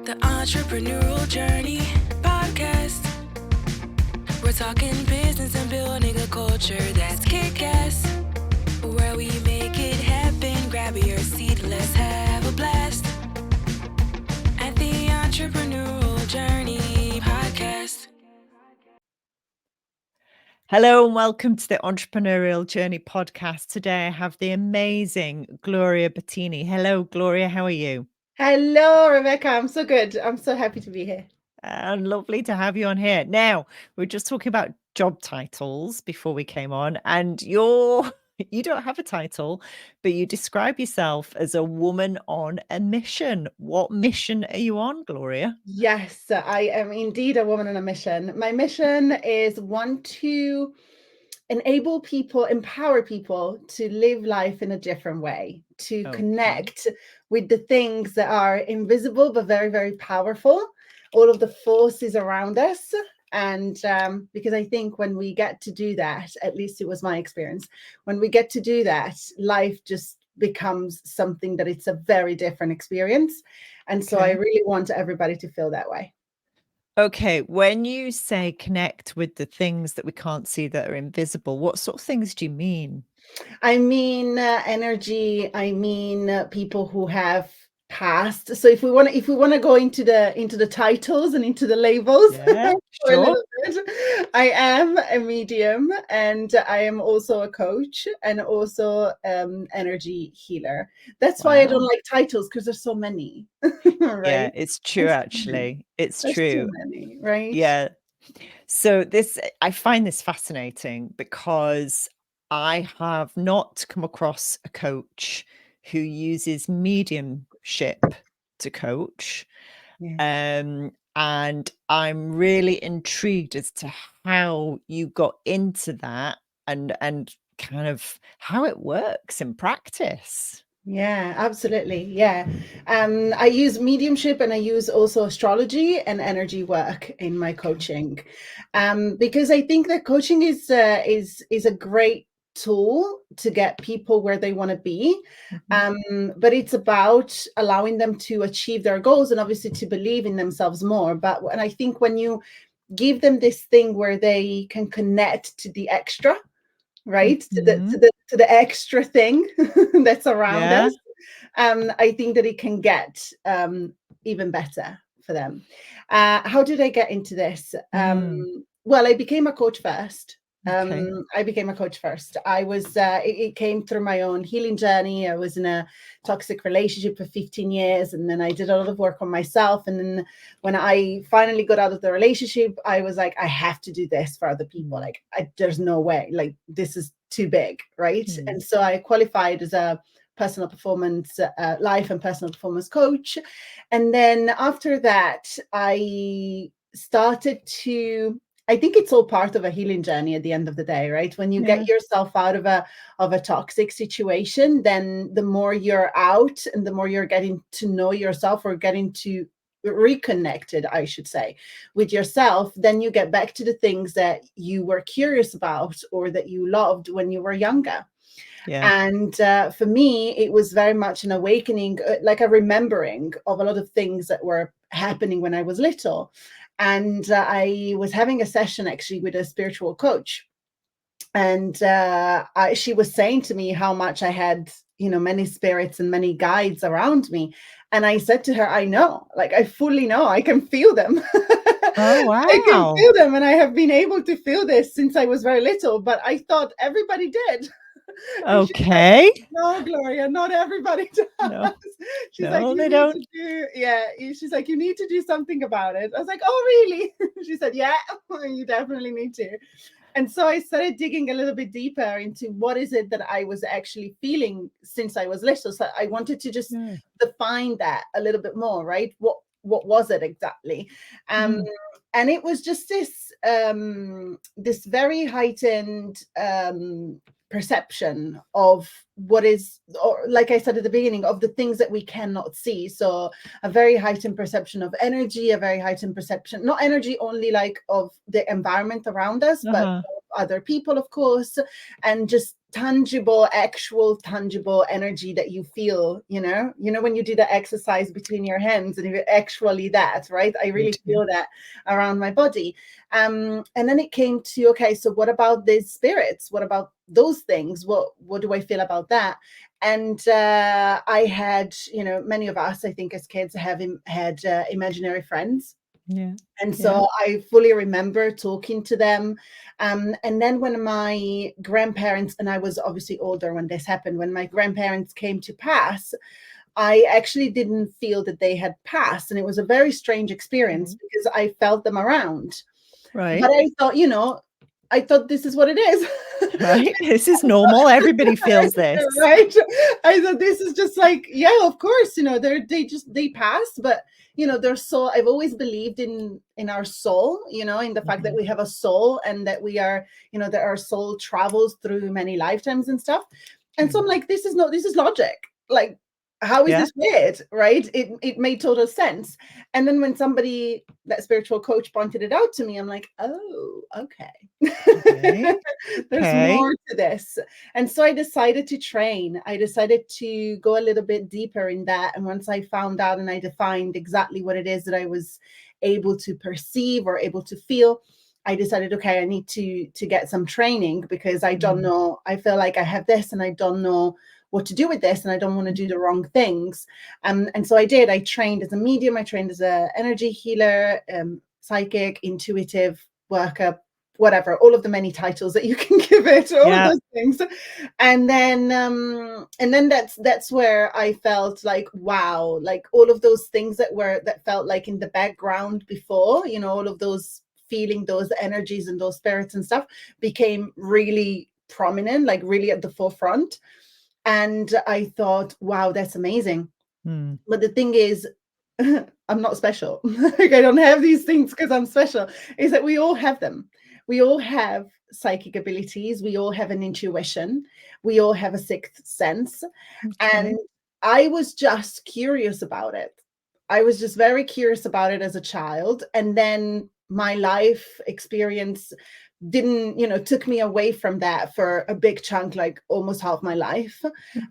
The Entrepreneurial Journey Podcast. We're talking business and building a culture that's kick-ass. Where we make it happen, grab your seat, let's have a blast. At the Entrepreneurial Journey Podcast. Hello and welcome to the Entrepreneurial Journey Podcast. Today I have the amazing Gloria Battini. Hello, Gloria. How are you? Hello, Rebecca. I'm so good. I'm so happy to be here. And lovely to have you on here. Now, we were just talking about job titles before we came on, and you don't have a title, but you describe yourself as a woman on a mission. What mission are you on, Gloria? Yes, I am indeed a woman on a mission. My mission is to enable people, empower people to live life in a different way, to connect with the things that are invisible but very, very powerful, all of the forces around us. And because I think when we get to do that, at least it was my experience, when we get to do that, life just becomes something that it's a very different experience. And so I really want everybody to feel that way. Okay, when you say connect with the things that we can't see that are invisible, what sort of things do you mean? I mean energy. I mean people who have passed. So if we want to go into the titles and into the labels Yeah, for a sure. little bit, I am a medium and I am also a coach and also energy healer. That's why I don't Wow. like titles, because there's so many. Yeah, Right? it's true, There's too many. actually. It's There's true. too many, right? Yeah. So I find this fascinating because I have not come across a coach who uses mediumship to coach. Yeah. And I'm really intrigued as to how you got into that and kind of how it works in practice. Yeah, absolutely. Yeah. I use mediumship and I use also astrology and energy work in my coaching. Because I think that coaching is a great tool to get people where they want to be. But it's about allowing them to achieve their goals and obviously to believe in themselves more. And I think when you give them this thing where they can connect to the extra, right, to the extra thing that's around Yeah. us, I think that it can get even better for them. How did I get into this? Well, I became a coach first. Okay. I became a coach first. I was it came through my own healing journey. I was in a toxic relationship for 15 years, and then I did a lot of work on myself. And then when I finally got out of the relationship, I was like, I have to do this for other people. Like, there's no way. Like, this is too big, right? And so I qualified as a personal performance, life and personal performance coach. And then after that, I started to, I think it's all part of a healing journey at the end of the day, right? When you get yourself out of a toxic situation, then the more you're out and the more you're getting to know yourself, or getting to reconnected, I should say, with yourself, then you get back to the things that you were curious about or that you loved when you were younger. Yeah. And for me, it was very much an awakening, like a remembering of a lot of things that were happening when I was little. And I was having a session actually with a spiritual coach. And she was saying to me how much I had, many spirits and many guides around me. And I said to her, I know, like, I fully know, I can feel them. Oh, wow. I can feel them. And I have been able to feel this since I was very little, but I thought everybody did. Okay. Like, no, Gloria, not everybody does. No. She's No, like, you they need don't. to do, yeah. She's like, you need to do something about it. I was like, oh, really? She said, yeah, you definitely need to. And so I started digging a little bit deeper into what is it that I was actually feeling since I was little. So I wanted to just define that a little bit more, right? What was it exactly? And it was just this this very heightened perception of what is, or like I said at the beginning, of the things that we cannot see. So a very heightened perception of energy, a very heightened perception, not energy only like of the environment around us, but of other people, of course, and just tangible, actual tangible energy that you feel, when you do the exercise between your hands, and you're actually that, right? I really feel that around my body. And then it came to, okay, so what about these spirits? What about those things? What do I feel about that? And I had, many of us, I think, as kids had imaginary friends. Yeah. And so I fully remember talking to them. And then when my grandparents, and I was obviously older when this happened, when my grandparents came to pass, I actually didn't feel that they had passed. And it was a very strange experience because I felt them around. Right. But I thought this is what it is. Right. This is normal. Everybody feels this. Right. I thought this is just like, yeah, of course, they pass, but their soul. I've always believed in our soul, in the fact that we have a soul, and that we are, that our soul travels through many lifetimes and stuff. And so I'm like, this is logic. Like, how is this weird, right? It made total sense. And then when that spiritual coach pointed it out to me, I'm like, oh, okay. There's more to this. And so I decided to train. I decided to go a little bit deeper in that. And once I found out and I defined exactly what it is that I was able to perceive or able to feel, I decided, okay, I need to get some training, because I don't know. I feel like I have this and I don't know what to do with this, and I don't want to do the wrong things. And so I did. I trained as a medium. I trained as an energy healer, psychic, intuitive worker, whatever, all of the many titles that you can give it, all of those things. And then that's where I felt like, wow, like all of those things that felt like in the background before, all of those feeling, those energies and those spirits and stuff became really prominent, like really at the forefront. And I thought, wow, that's amazing. But the thing is, I'm not special. Like, I don't have these things because I'm special. Is that we all have them. We all have psychic abilities. We all have an intuition. We all have a sixth sense. And I was just curious about it. I was just very curious about it as a child. And then my life experience took me away from that for a big chunk, like almost half my life.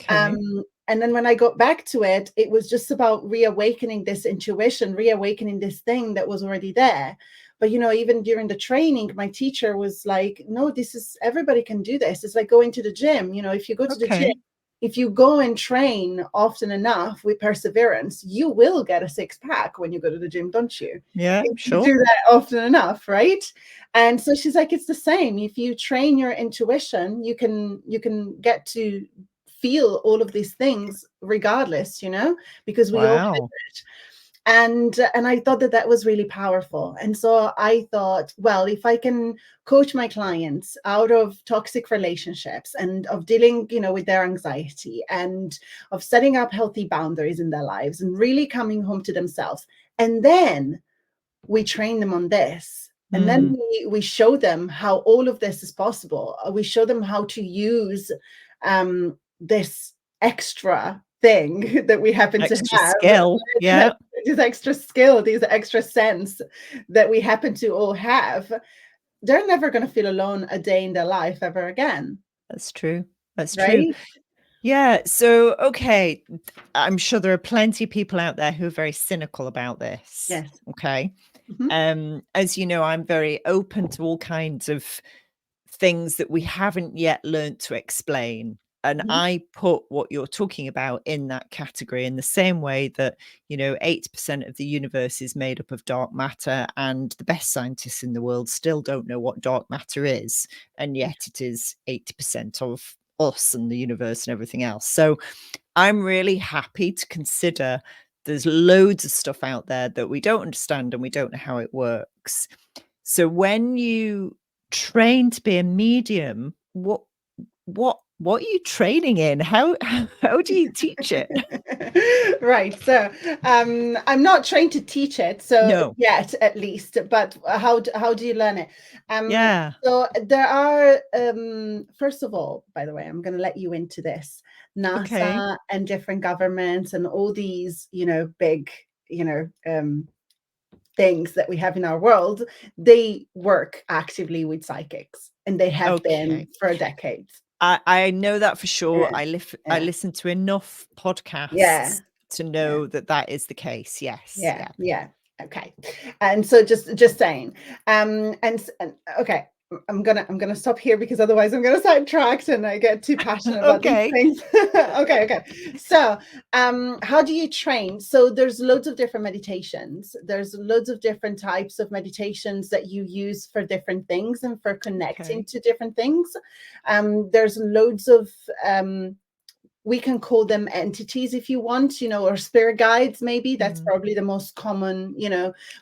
And then when I got back to it, it was just about reawakening this intuition, reawakening this thing that was already there. But, even during the training, my teacher was like, no, everybody can do this. It's like going to the gym. If you go to the gym, if you go and train often enough with perseverance, you will get a six-pack when you go to the gym, don't you? Yeah, if sure. you do that often enough, right? And so she's like, it's the same. If you train your intuition, you can get to feel all of these things regardless, because we all have it. And I thought that was really powerful. And so I thought, well, if I can coach my clients out of toxic relationships and of dealing, with their anxiety and of setting up healthy boundaries in their lives and really coming home to themselves, and then we train them on this, and then we show them how all of this is possible. We show them how to use this extra thing that we happen to have, skill, this extra skill, these extra sense that we happen to all have. They're never going to feel alone a day in their life ever again. That's true. That's true. Yeah. So, okay. I'm sure there are plenty of people out there who are very cynical about this. Yes. Okay. As you know, I'm very open to all kinds of things that we haven't yet learned to explain. And I put what you're talking about in that category, in the same way that, 8% of the universe is made up of dark matter, and the best scientists in the world still don't know what dark matter is. And yet it is 80% of us and the universe and everything else. So I'm really happy to consider there's loads of stuff out there that we don't understand and we don't know how it works. So when you train to be a medium, what are you training in? How do you teach it? Right. So I'm not trained to teach it, so yet at least. But how do you learn it? So there are first of all, by the way, I'm going to let you into this. NASA and different governments and all these, big, things that we have in our world, they work actively with psychics, and they have been for decades. I know that for sure. Yeah, I yeah, listen to enough yeah, podcasts to yeah. know that that is the case. Yes. Yeah, Yeah. yeah. Okay. And so just saying. And okay, I'm gonna stop here because otherwise I'm gonna sidetracked and I get too passionate about these Okay. things. Okay. So how do you train? So there's loads of different meditations. There's loads of different types of meditations that you use for different things and for connecting Okay. to different things. There's loads of we can call them entities if you want, or spirit guides, maybe. That's Mm. probably the most common,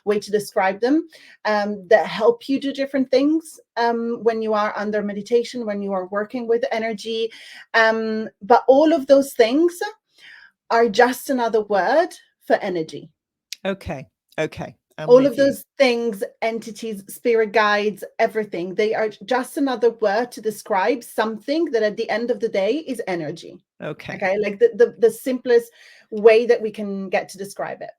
way to describe them, that help you do different things when you are under meditation, when you are working with energy. But all of those things are just another word for energy. Okay. Okay. I'm All of with you. those things, entities, spirit guides, everything, they are just another word to describe something that at the end of the day is energy. Okay. Okay, like the simplest way that we can get to describe it.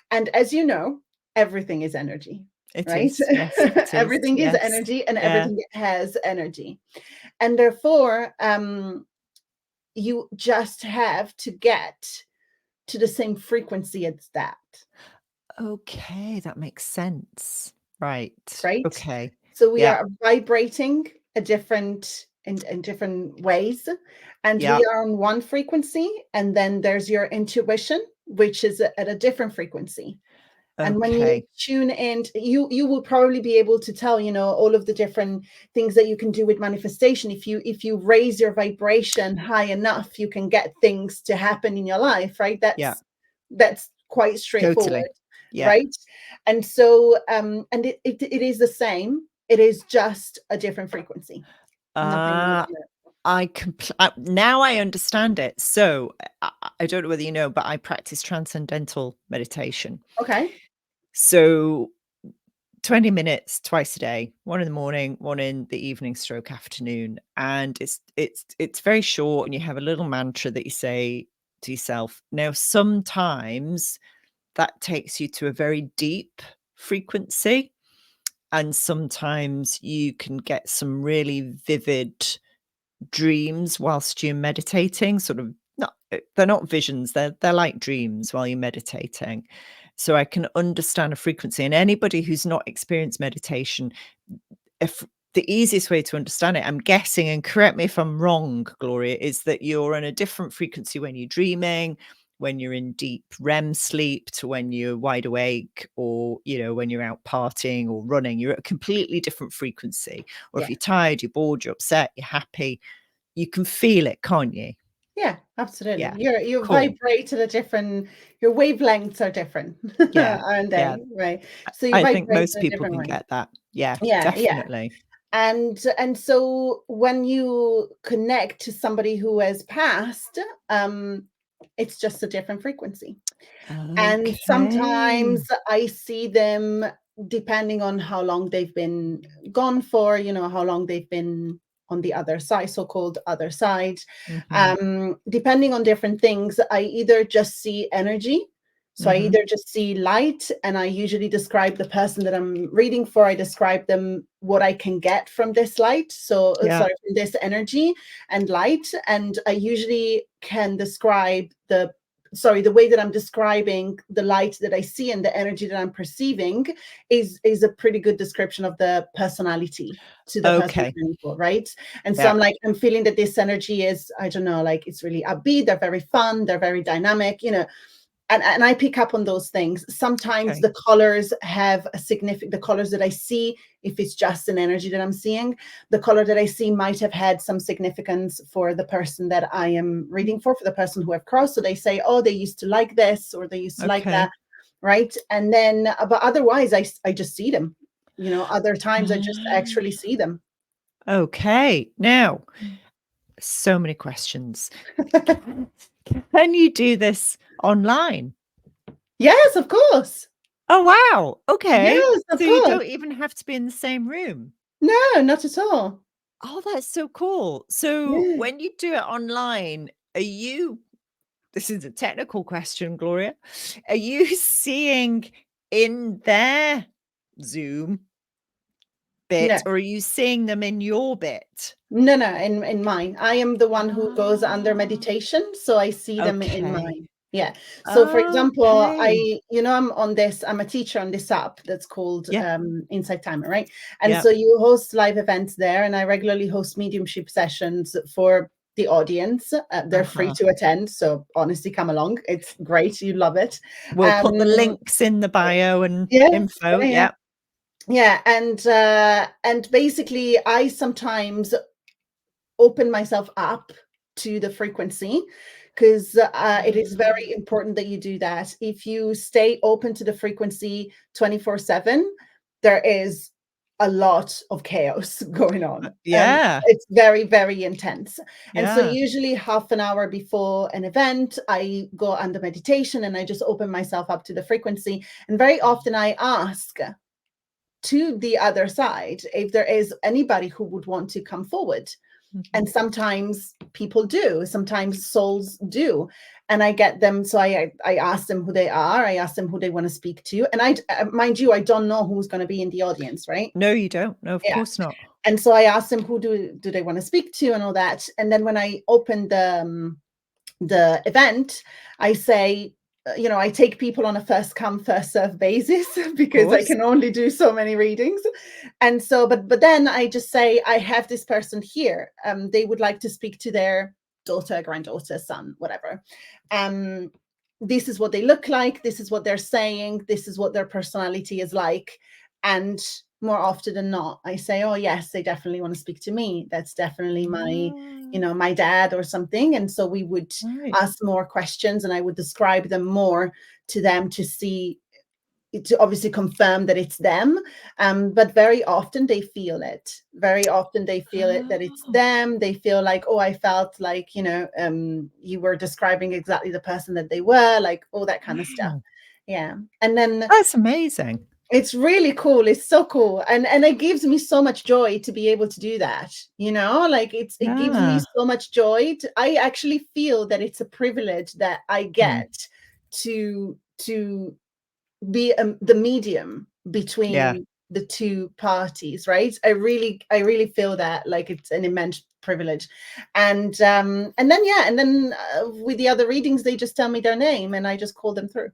And as you know, everything is energy, It right? is. Yes, it is. Everything is Yes. energy, and Yeah. everything has energy. And therefore, you just have to get to the same frequency as that. Okay. That makes sense. Right. Right? Okay. So we Yeah. are vibrating a different in different ways, and Yeah. we are on one frequency, and then there's your intuition, which is at a different frequency. And when you Okay. tune in, you will probably be able to tell, all of the different things that you can do with manifestation. If you raise your vibration high enough, you can get things to happen in your life, right? Yeah. That's quite straightforward, Totally. Yeah. right? And so and it is the same. It is just a different frequency. Nothing more Ah, than that. now I understand it. So I don't know whether you know, but I practice transcendental meditation. Okay. So 20 minutes twice a day, one in the morning, one in the evening stroke afternoon. And it's very short, and you have a little mantra that you say to yourself. Now, sometimes that takes you to a very deep frequency, and sometimes you can get some really vivid dreams whilst you're meditating, sort of not they're not visions, they're like dreams while you're meditating. So I can understand a frequency, and anybody who's not experienced meditation, if the easiest way to understand it, I'm guessing, and correct me if I'm wrong, Gloria, is that you're on a different frequency when you're dreaming, when you're in deep REM sleep, to when you're wide awake, or when you're out partying or running. You're at a completely different frequency. Or if Yeah. you're tired, you're bored, you're upset, you're happy, you can feel it, can't you? Yeah, absolutely. Yeah. You Cool. vibrate at a different, your wavelengths are different, Yeah. aren't Yeah. they? Right. So you I think vibrate most in a people different can way. get that. Yeah, Yeah, yeah. definitely. And so when you connect to somebody who has passed, it's just a different frequency. And Okay. sometimes I see them, depending on how long they've been gone for, how long they've been on the other side, so-called other side. Mhm. Depending on different things, I either just see energy. So I Mhm. either just see light, and I usually describe the person that I'm reading for. I describe them what I can get from this light. So, Yeah. sorry, from this energy and light. And I usually can describe the way that I'm describing the light that I see and the energy that I'm perceiving is a pretty good description of the personality to the person Okay. I'm reading for, right? And so Yeah. I'm feeling that this energy is, I don't know, like it's really upbeat, they're very fun, they're very dynamic, and I pick up on those things. Sometimes Okay. the colors have a significant, the colors that I see, if it's just an energy that I'm seeing, the color that I see might have had some significance for the person that I am reading for the person who have crossed. So they say, oh, they used to like this, or they used to like that, Okay. right? And then, but otherwise, I just see them. Other times I just actually Ah, see them. okay. Now, so many questions. Can can you do this online? Yes, of course. Oh, wow. Okay. Yes, of So you course. don't even have to be in the same room. No, not at all. Oh, that's so cool. So Yeah. when you do it online, are you this is a technical question, Gloria. Are you seeing in their Zoom No. bit, or are you seeing them in your bit? No, no, in mine. I am the one who goes under Ah, meditation, so I see them in okay. mine. Yeah. So for example, Okay. I'm a teacher on this app that's called Yeah. Insight Timer, right? And Yeah. so you host live events there, and I regularly host mediumship sessions for the audience. They're free Uh-huh. to attend, so honestly, come along. It's great. You love it. We'll put the links in the bio and Yes, info. yeah, yeah. Yeah. Yeah, and basically I sometimes open myself up to the frequency, because it is very important that you do that. If you stay open to the frequency 24/7, there is a lot of chaos going on. Yeah. It's very, very intense. And so Yeah. usually half an hour before an event, I go under meditation and I just open myself up to the frequency. And very often I ask to the other side if there is anybody who would want to come forward. And sometimes people do, sometimes souls do, and I get them. So I ask them who they are, I ask them who they want to speak to, and I mind you, I don't know who's going to be in the audience, right? No, you don't. No, of Yeah. course not. And so I ask them who do they want to speak to and all that. And then when I open the event, I say, I take people on a first come, first serve basis because I Course. can only do so many readings. And so, but then I just say, I have this person here. They would like to speak to their daughter, granddaughter, son, whatever. This is what they look like. This is what they're saying. This is what their personality is like. And more often than not, I say, oh yes, they definitely want to speak to me. That's definitely my dad or something. And so we would Right. ask more questions, and I would describe them more to them to obviously confirm that it's them. But very often they feel it. Very often they feel it, that it's Oh, them. They feel like, oh, I felt like, you were describing exactly the person that they were, like all that kind of stuff. wow. Yeah. And then That's amazing. it's really cool. It's so cool. And it gives me so much joy to be able to do that. Like it gives me Yeah. so much joy. I actually feel that it's a privilege that I get to be the medium Yeah. between the two parties, right? I really feel that, like, it's an immense privilege. And then with the other readings, they just tell me their name and I just call them through.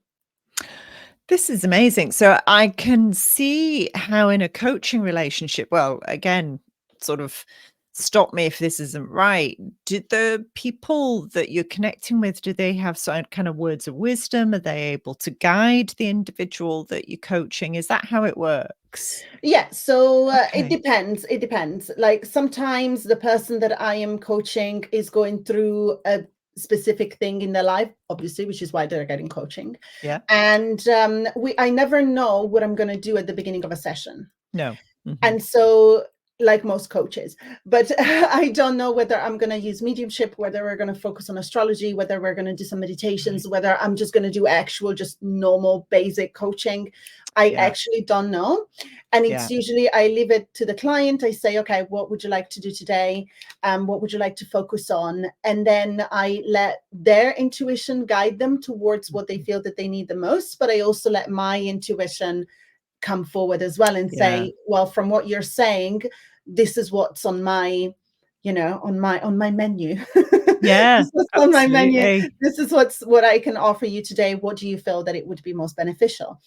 This is amazing. So I can see how in a coaching relationship, well, again, sort of stop me if this isn't right. Do the people that you're connecting with, do they have some kind of words of wisdom? Are they able to guide the individual that you're coaching? Is that how it works? Yeah, so it Okay. depends. It depends. Like sometimes the person that I am coaching is going through a specific thing in their life, obviously, which is why they're getting coaching. Yeah. And I never know what I'm going to do at the beginning of a session. No. Mhm. And so, like most coaches, but I don't know whether I'm going to use mediumship, whether we're going to focus on astrology, whether we're going to do some meditations, Right. whether I'm just going to do actual, just normal, basic coaching. I Yeah. actually don't know. And Yeah. it's usually, I leave it to the client. I say, okay, what would you like to do today? What would you like to focus on? And then I let their intuition guide them towards what they feel that they need the most. But I also let my intuition come forward as well and Yeah. say, well, from what you're saying, this is what's on my on my menu. Yeah. This is on my menu. Absolutely. This is what I can offer you today. What do you feel that it would be most beneficial?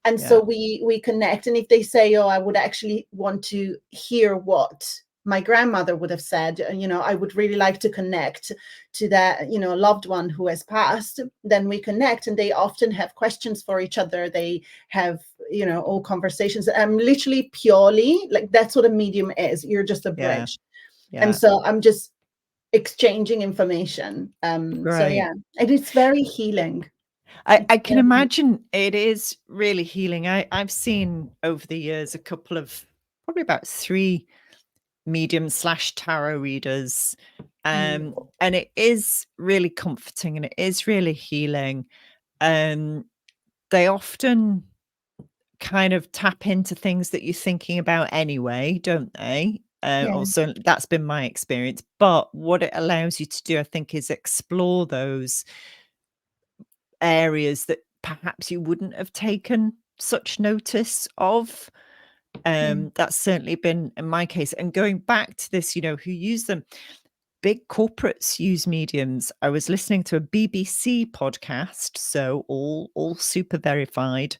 And so Yeah. we connect. And if they say, oh, I would actually want to hear what my grandmother would have said, I would really like to connect to that, loved one who has passed, then we connect. And they often have questions for each other. They have, all conversations. Literally purely, like, that's what a medium is. You're just a Yeah. bridge. And Yeah. so I'm just exchanging information. So Right. yeah, and it's very healing. It's I can very, imagine it is really healing. I've seen over the years a couple of probably about 3 medium slash tarot readers. mm, And it is really comforting and it is really healing. Um, they often kind of tap into things that you're thinking about anyway, don't they? yeah, Also, that's been my experience. But what it allows you to do, I think, is explore those areas that perhaps you wouldn't have taken such notice of. That's certainly been in my case. And going back to this, who use them, big corporates use mediums. I was listening to a BBC podcast, so all super verified,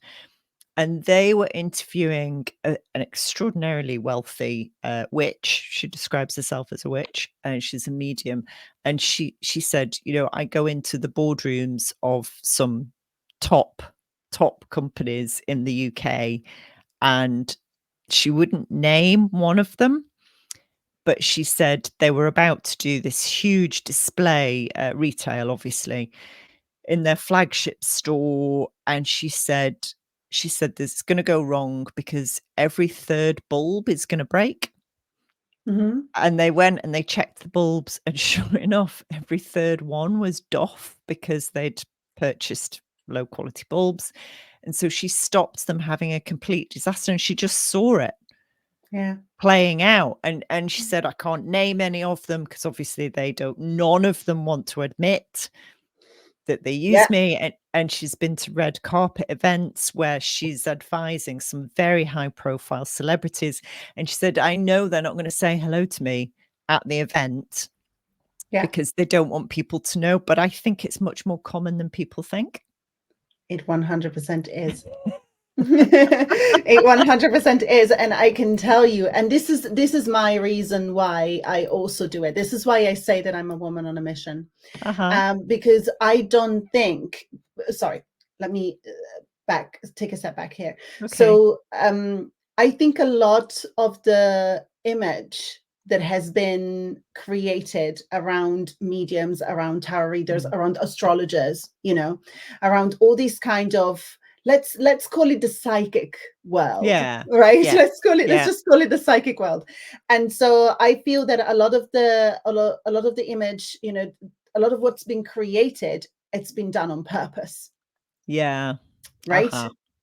and they were interviewing an extraordinarily wealthy witch. She describes herself as a witch, and she's a medium. And she said, I go into the boardrooms of some top companies in the UK, and she wouldn't name one of them, but she said they were about to do this huge display, retail, obviously, in their flagship store. And she said this is going to go wrong because every third bulb is going to break. Mm-hmm. And they went and they checked the bulbs, and sure enough, every third one was doff because they'd purchased low quality bulbs. And so she stopped them having a complete disaster, and she just saw it playing out. And she said, I can't name any of them because obviously none of them want to admit that they use me. And she's been to red carpet events where she's advising some very high profile celebrities. And she said, I know they're not going to say hello to me at the event because they don't want people to know. But I think it's much more common than people think. It 100% is. It 100% is. And I can tell you, and this is my reason why I also do it. This is why I say that I'm a woman on a mission. Because I don't think, sorry, let me take a step back here. Okay. So I think a lot of the image that has been created around mediums, around tarot readers, around astrologers, around all these kind of, let's call it the psychic world, right? Yeah. Let's just call it the psychic world. And so I feel that a lot of the image, a lot of what's been created, it's been done on purpose. Yeah. Right.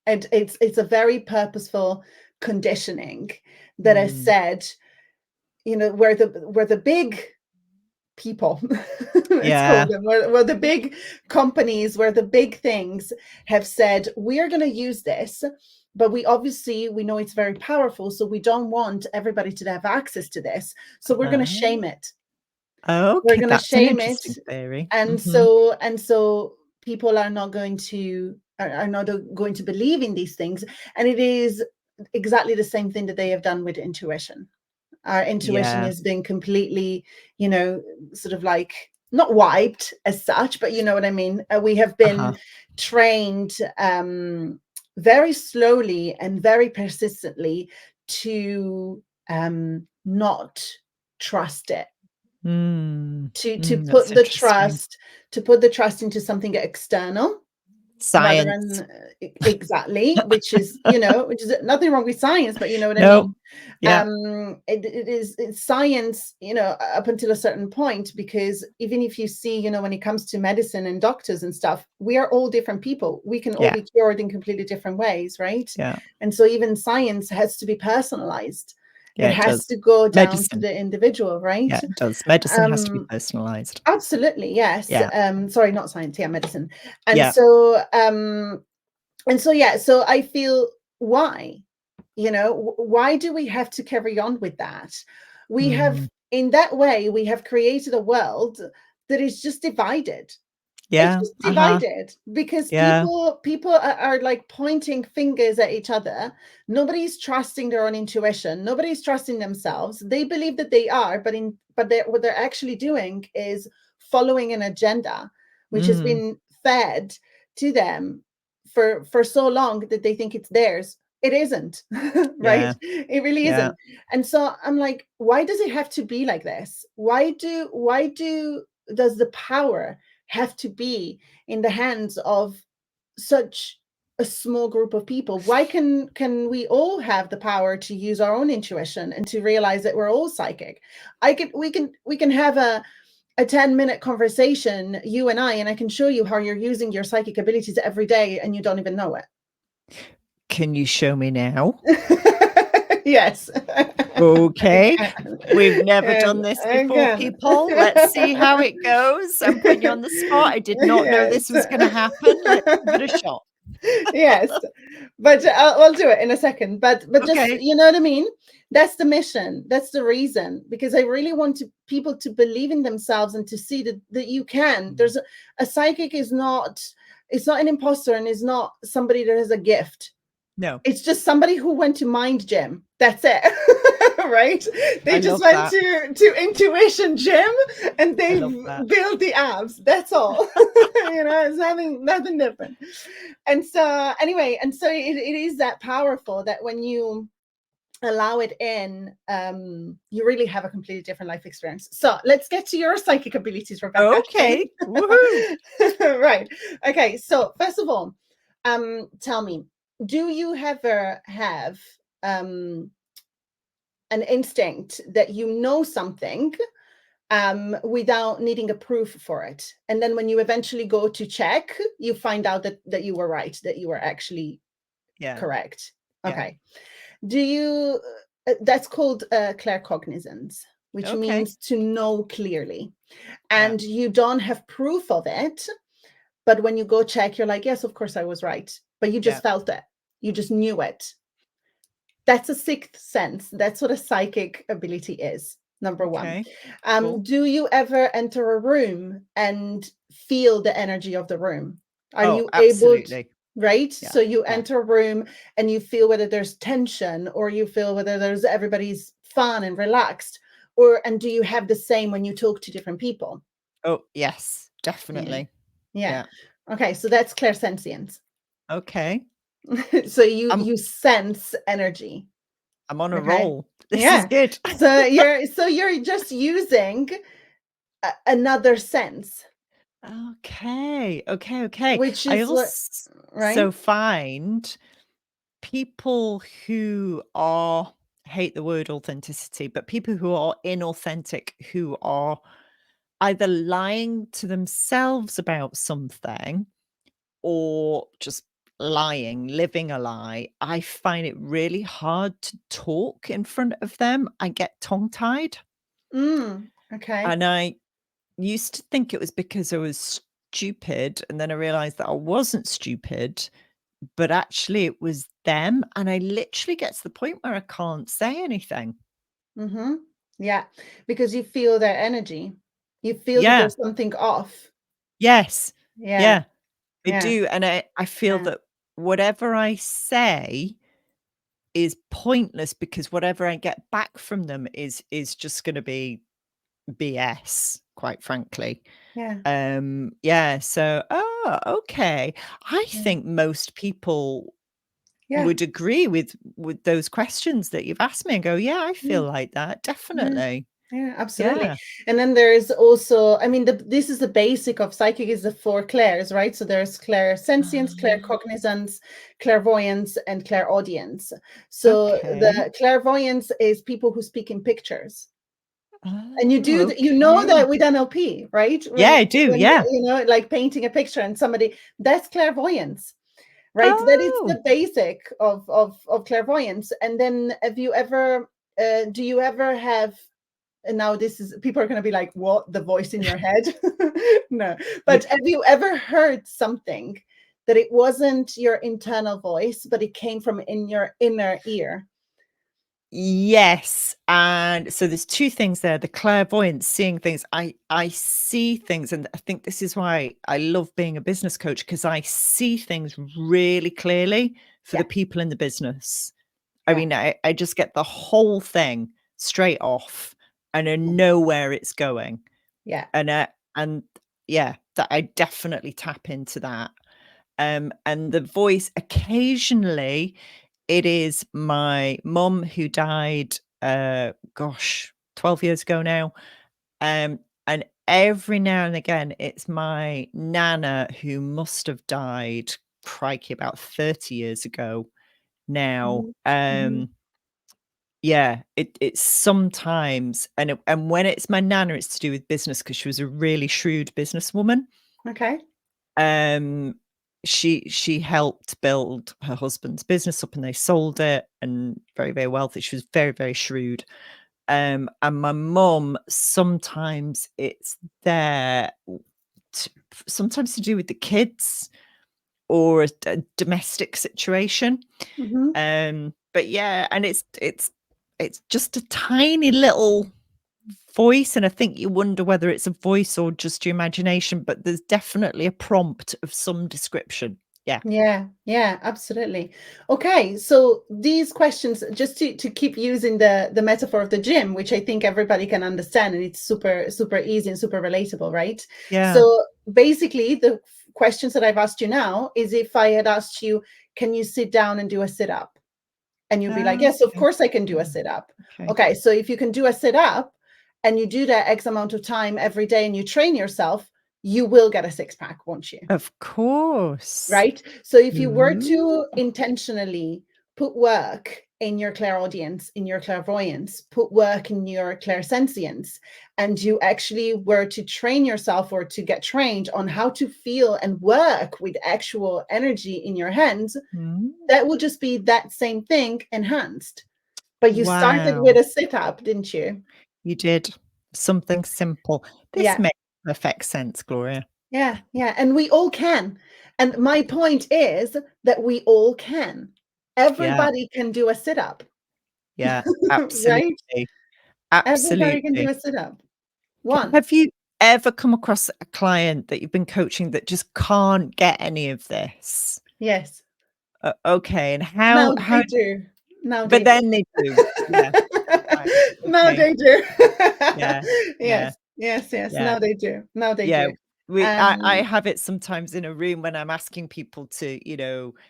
And it's a very purposeful conditioning that has said, where the big people, call them, where the big companies, where the big things have said, we are going to use this, but we know it's very powerful, so we don't want everybody to have access to this, so we're going to shame it. Okay, we're going to shame it, theory. And so people are not going to believe in these things. And it is exactly the same thing that they have done with intuition. Our intuition has been completely, sort of like not wiped as such, but you know what I mean? We have been trained very slowly and very persistently to not trust it. To put the trust into something external. Science. Exactly, which is nothing wrong with science, but you know what I mean? Yeah. It's science, up until a certain point, because even if you see, when it comes to medicine and doctors and stuff, we are all different people. We can all be cured in completely different ways, right? Yeah. And so even science has to be personalized. Yeah, it has to go down to the individual, right? Yeah, it does. Medicine has to be personalized. Absolutely, yes. Yeah. Sorry, not science. Yeah, medicine. And so I feel why do we have to carry on with that? We have, in that way, we have created a world that is just divided. Yeah. It's just divided because people are like pointing fingers at each other. Nobody's trusting their own intuition. Nobody's trusting themselves. They believe that they are, but what they're actually doing is following an agenda, which has been fed to them for so long that they think it's theirs. It isn't, right? It really isn't. And so I'm like, why does it have to be like this? Why does the power have to be in the hands of such a small group of people? Why can we all have the power to use our own intuition and to realize that we're all psychic? We can have a 10-minute conversation, you and I can show you how you're using your psychic abilities every day and you don't even know it. Can you show me now? Yes. Okay. We've never done this before, people. Let's see how it goes. I'm putting you on the spot. I did not know this was going to happen. Let's give it a shot. Yes, but I'll do it in a second. But just, Okay. you know what I mean? That's the mission. That's the reason. Because I really want people to believe in themselves and to see that you can. There's a psychic is not. It's not an imposter and is not somebody that has a gift. No, It's just somebody who went to mind gym. That's it. Right? They I just love went that. to intuition gym and I they love that. built the abs. That's all. It's nothing different. And so anyway, and so it is that powerful that when you allow it in, you really have a completely different life experience. So let's get to your psychic abilities, Rebecca. Okay. Woohoo. Right. Okay. So first of all, tell me, do you ever have an instinct that you know something without needing a proof for it, and then when you eventually go to check, you find out that you were right, that you were actually Yeah. correct? Yeah. Okay. Do you that's called claircognizance, which Okay. means to know clearly, Yeah. and you don't have proof of it, but when you go check, you're like, yes, of course I was right, but you just Yeah. felt it, you just knew it. That's a sixth sense. That's what a psychic ability is. Number one. Okay. Cool. Do you ever enter a room and feel the energy of the room? Are Oh, you able to, absolutely. right? Yeah. So you Yeah. enter a room and you feel whether there's tension, or you feel whether there's everybody's fun and relaxed, and do you have the same when you talk to different people? Oh, yes, Yeah. definitely. Yeah. Yeah. Okay, so that's clairsentience. Okay. So you I'm you sense energy. I'm on a Okay. roll. This is Yeah. good. So you're just using another sense, Okay. Okay. Okay. which I is what, right? also find people who are, hate the word authenticity, but people who are inauthentic, who are either lying to themselves about something or just lying, living a lie. I find it really hard to talk in front of them. I get tongue tied. Okay. And I used to think it was because I was stupid. And then I realized that I wasn't stupid, but actually it was them. And I literally get to the point where I can't say anything. Mm-hmm. Yeah, because you feel their energy. You feel that Yeah. there's something off. Yes. Yeah. Yeah. I Yeah. do. And I feel Yeah. that whatever I say is pointless because whatever I get back from them is just gonna be BS, quite frankly. Yeah. Yeah, so okay. I Yeah. think most people Yeah. would agree with those questions that you've asked me and go, "Yeah, I Yeah. feel like that, Yeah. definitely." Yeah, absolutely. Yeah. And then there's also, I mean, this is the basic of psychic, is the four clairs, right? So there's clairsentience, Ah, claircognizance, clairvoyance, and clairaudience. So okay. the clairvoyance is people who speak in pictures. And Oh, you know okay. that with NLP, right? Yeah, I do, When yeah. like painting a picture and somebody, that's clairvoyance, right? That is Oh. the basic of clairvoyance. And then have you ever do you ever have, and now this is, people are going to be like, what, the voice in your head? No, Y but have you ever heard something that it wasn't your internal voice, but it came from in your inner ear? Yes, and so there's 2 things there, the clairvoyance, seeing things. I see things, and I think this is why I love being a business coach because I see things really clearly for the Yeah. people in the business. I Yeah. mean, I just get the whole thing straight off, and I know where it's going, Yeah. and yeah, that I definitely tap into that. And the voice occasionally it is my mum who died, gosh, 12 years ago now. And every now and again, it's my nana who must have died, crikey, about 30 years ago now. Mhm. Mhm. Yeah, it's sometimes, and when it's my nana, it's to do with business because she was a really shrewd businesswoman. Okay. Um, she helped build her husband's business up and they sold it and very, very wealthy. She was very, very shrewd. And my mum, sometimes it's there, sometimes to do with the kids. or a domestic situation. Mhm. But yeah, and it's just a tiny little voice, and I think you wonder whether it's a voice or just your imagination, but there's definitely a prompt of some description. Yeah. Yeah, absolutely. Okay, so these questions, just to keep using the metaphor of the gym, which I think everybody can understand, and it's super super easy and super relatable, right? Yeah. So basically, the questions that I've asked you now is if I had asked you, can you sit down and do a sit up? And you'd be like, yes, of Okay. course I can do a sit up. Okay. Okay, so if you can do a sit up and you do that X amount of time every day and you train yourself, you will get a six pack, won't you? Of course. Right? So if you were to Ooh. intentionally put work in your clairaudience, in your clairvoyance, put work in your clairsentience, and you actually were to train yourself or to get trained on how to feel and work with actual energy in your hands, Mm. that would just be that same thing enhanced. But you started with Wow. a sit-up, didn't you? You did something simple. This Yeah. makes perfect sense, Gloria. Yeah, yeah, and we all can. And my point is that we all can. Yeah. Everybody can do a sit-up, Yeah. right? Absolutely. Everybody can do Absolutely. a sit-up. One. Have you ever come across a client that you've been coaching that just can't get any of this? Yes. Okay, and Now how they do. Now but they do. then they do. Yeah. Right. Now Okay. they do. Yeah. Yeah. Yes, yes, yes. Yeah. Now they do. Now they Yeah. do. I Um, have it sometimes in a room when I'm asking people to,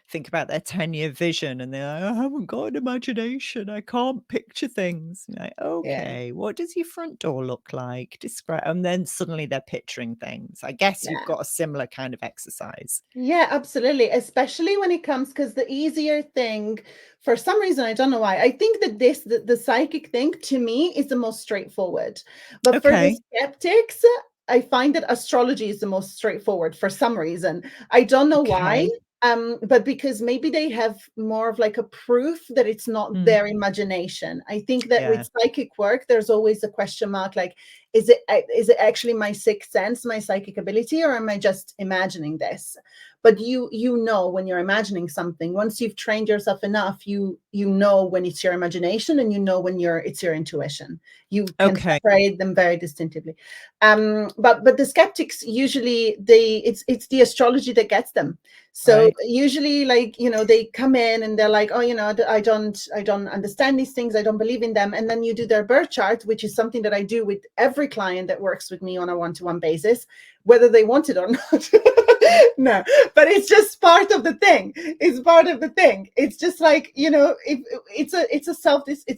think about their 10-year vision, and they're like, "I haven't got an imagination. I can't picture things." And you're like, yeah, "Okay, what does your front door look like? Describe." And then suddenly they're picturing things. I guess you've yeah. got a similar kind of exercise. Yeah, absolutely. Especially when it comes, because the easier thing, for some reason, I don't know why, I think that the psychic thing to me is the most straightforward. But for the Okay. skeptics, I find that astrology is the most straightforward for some reason. I don't know why. Okay. But because maybe they have more of like a proof that it's not Mm. their imagination. I think that Yeah. with psychic work, there's always a question mark like, is it actually my sixth sense, my psychic ability, or am I just imagining this? But you know when you're imagining something, once you've trained yourself enough, you know when it's your imagination, and you know when it's your intuition. You can Okay. separate them very distinctively. But the skeptics usually, it's the astrology that gets them. So Right. usually, like, they come in and they're like, oh, I don't understand these things, I don't believe in them. And then you do their birth chart, which is something that I do with every client that works with me on a one-to-one basis, whether they want it or not. No, but it's just part of the thing. It's part of the thing. It's just like, it's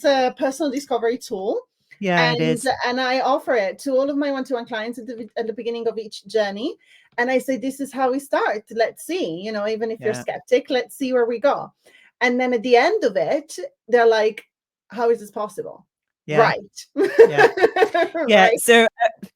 a personal discovery tool. Yeah, it is. And I offer it to all of my one-to-one clients at the beginning of each journey. And I say, this is how we start. Let's see, even if you're Yeah. skeptic, let's see where we go. And then at the end of it, they're like, how is this possible? Yeah. Right. Yeah. Yeah. Right. So,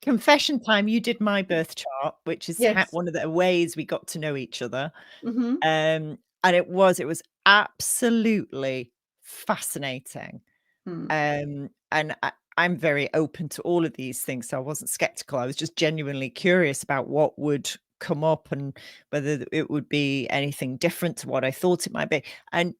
confession time, you did my birth chart, which is Yes. one of the ways we got to know each other. Hmm. And it was absolutely fascinating. Hmm. And I'm very open to all of these things, so I wasn't skeptical. I was just genuinely curious about what would come up and whether it would be anything different to what I thought it might be. And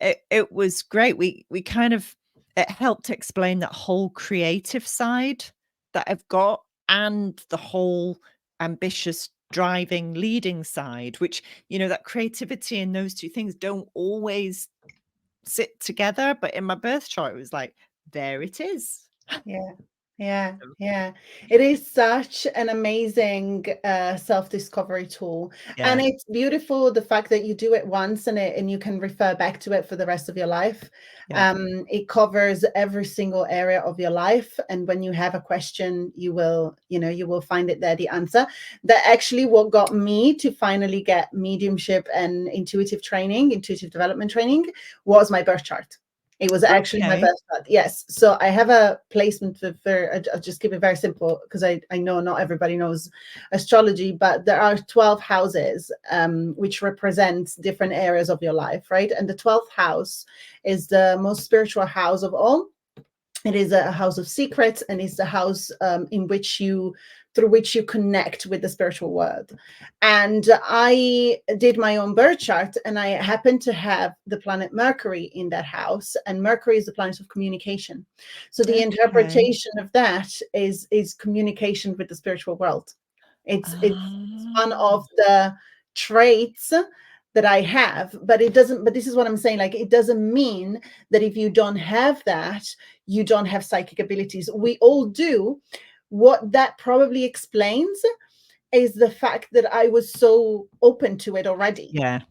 it was great. We kind of it helped explain that whole creative side that I've got, and the whole ambitious driving leading side, which that creativity and those two things don't always sit together, but in my birth chart it was like, there it is. Yeah. Yeah, yeah. It is such an amazing self-discovery tool. And Yeah, it's beautiful the fact that you do it once and you can refer back to it for the rest of your life. yeah. It covers every single area of your life. And when you have a question, you will find it there, the answer. That actually what got me to finally get mediumship and intuitive development training, was my birth chart. It was actually my Okay. birth chart. Yes. So I have a placement I'll just keep it very simple, because I know not everybody knows astrology, but there are 12 houses, which represent different areas of your life, right? And the 12th house is the most spiritual house of all. It is a house of secrets, and it's the house in which you through which you connect with the spiritual world. And I did my own birth chart, and I happened to have the planet Mercury in that house, and Mercury is the planet of communication. So the Okay. interpretation of that is communication with the spiritual world. It's one of the traits that I have, but it doesn't, but this is what I'm saying, like, it doesn't mean that if you don't have that, you don't have psychic abilities. We all do. What that probably explains is the fact that I was so open to it already. Yeah.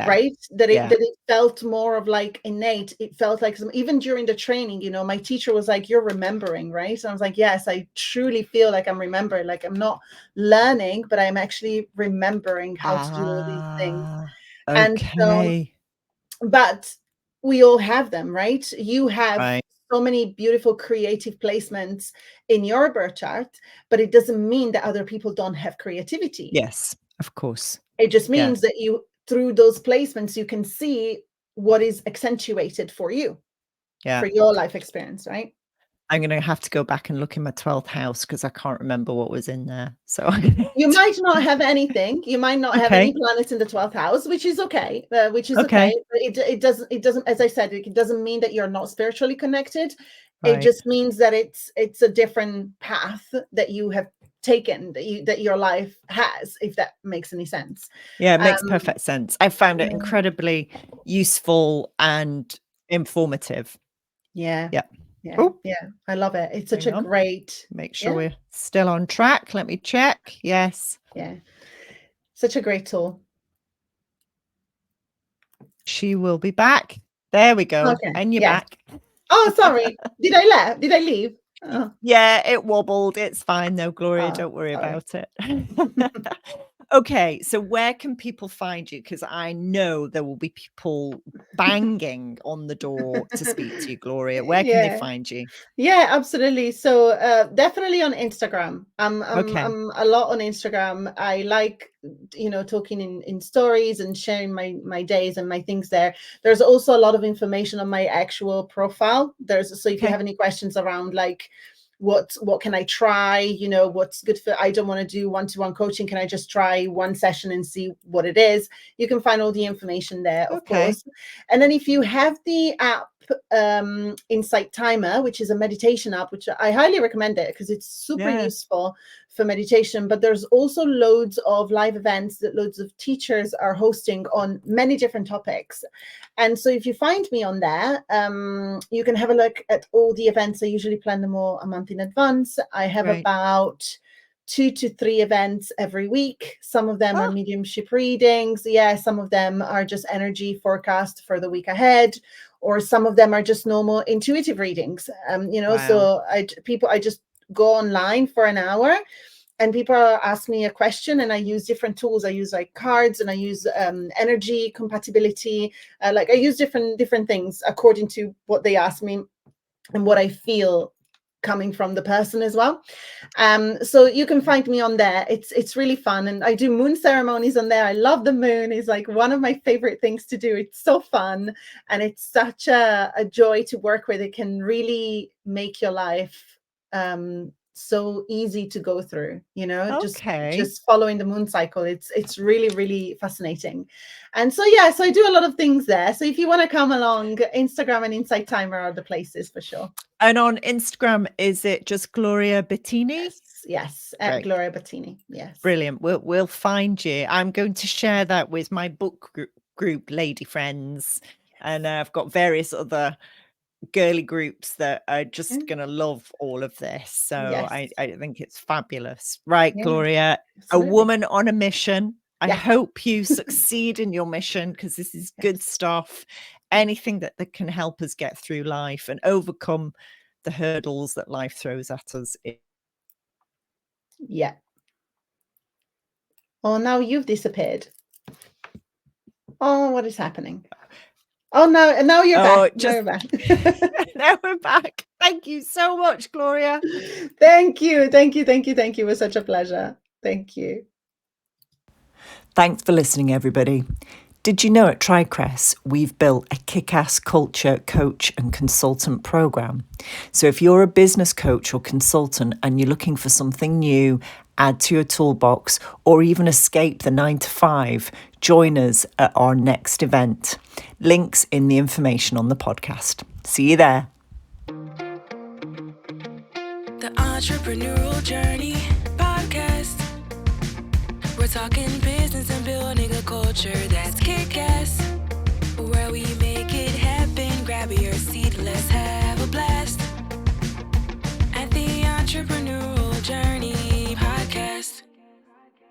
Right? That Yeah. it felt more of like innate. It felt like even during the training, you know, my teacher was like, "You're remembering, right?" And I was like, "Yes, I truly feel like I'm remembering. Like I'm not learning, but I'm actually remembering how to do all these things." And so, Okay. but we all have them, right? You have Right. so many beautiful creative placements in your birth chart, but it doesn't mean that other people don't have creativity. Yes, of course. It just Yeah. means that you, through those placements, you can see what is accentuated for you, Yeah. for your life experience, right? I'm gonna have to go back and look in my 12th house because I can't remember what was in there. So You might not have anything. You might not have any Okay. planets in the 12th house, which is okay. Which is Okay. okay. But it doesn't, as I said, it doesn't mean that you're not spiritually connected. It Right. just means that it's a different path that you have taken, that your life has, if that makes any sense. Yeah, it makes Um, perfect sense. I found it yeah. incredibly useful and informative. Yeah. Yeah. Yeah. Oh, Yeah. I love it. It's such hang a on. great, Make sure yeah. we're still on track. Let me check. Yes. Yeah. Such a great tool. She will be back. There we go. Okay. And you're Yes. back. Oh, sorry. Did I leave? Oh, Yeah, it wobbled. It's fine though, Gloria. oh, Don't worry sorry. about it. Okay, so where can people find you? Because I know there will be people banging on the door to speak to you, Gloria. Where can they Yeah. find you? Yeah, absolutely. So definitely on Instagram. Okay. I'm a lot on Instagram. I like, you know, talking in stories and sharing my days and my things there. There's also a lot of information on my actual profile. So if you Okay. have any questions around like what can I try, you know, what's good for, I don't want to do one-to-one coaching, can I just try one session and see what it is? You can find all the information there, of Okay. course. And then if you have the app Insight Timer, which is a meditation app, which I highly recommend it because it's super Yeah. useful for meditation. But there's also loads of live events that loads of teachers are hosting on many different topics. And so if you find me on there, you can have a look at all the events. I usually plan them all a month in advance. I have Right. about 2 to 3 events every week. Some of them are Oh. mediumship readings. Yeah, some of them are just energy forecast for the week ahead, or some of them are just normal intuitive readings. You know, Wow. so I just go online for an hour, and people ask me a question, and I use different tools. I use like cards, and I use energy compatibility. Like I use different things according to what they ask me and what I feel coming from the person as well. So you can find me on there. It's really fun, and I do moon ceremonies on there. I love the moon. It's like one of my favorite things to do. It's so fun, and it's such a joy to work with. It can really make your life so easy to go through, you know. Okay. Just following the moon cycle, it's really fascinating. And so yeah, so I do a lot of things there. So if you want to come along, Instagram and Insight Timer are the places for sure. And on Instagram, is it just Gloria Battini? Yes, at Great. Gloria Battini. Yes. Brilliant. We'll find you. I'm going to share that with my book group, Lady Friends, and I've got various other girly groups that are just gonna love all of this. So Yes. I think it's fabulous. Right, Yeah, Gloria, a absolutely. woman on a mission. I Yes. hope you succeed in your mission because this is good Yes. stuff. Anything that can help us get through life and overcome the hurdles that life throws at us. Yeah. Oh, now you've disappeared. Oh, what is happening? Oh no, and now you're Oh, back. Now you're back. now we're back. Thank you so much, Gloria. Thank you. It was such a pleasure. Thank you. Thanks for listening, everybody. Did you know at TriCrest, we've built a kick-ass culture, coach and consultant program? So if you're a business coach or consultant and you're looking for something new add to your toolbox, or even escape the 9 to 5, join us at our next event. Links in the information on the podcast. See you there. The Entrepreneurial Journey Podcast. We're talking business and building a culture that's kick-ass. Where we make it happen. Grab your seat, let's have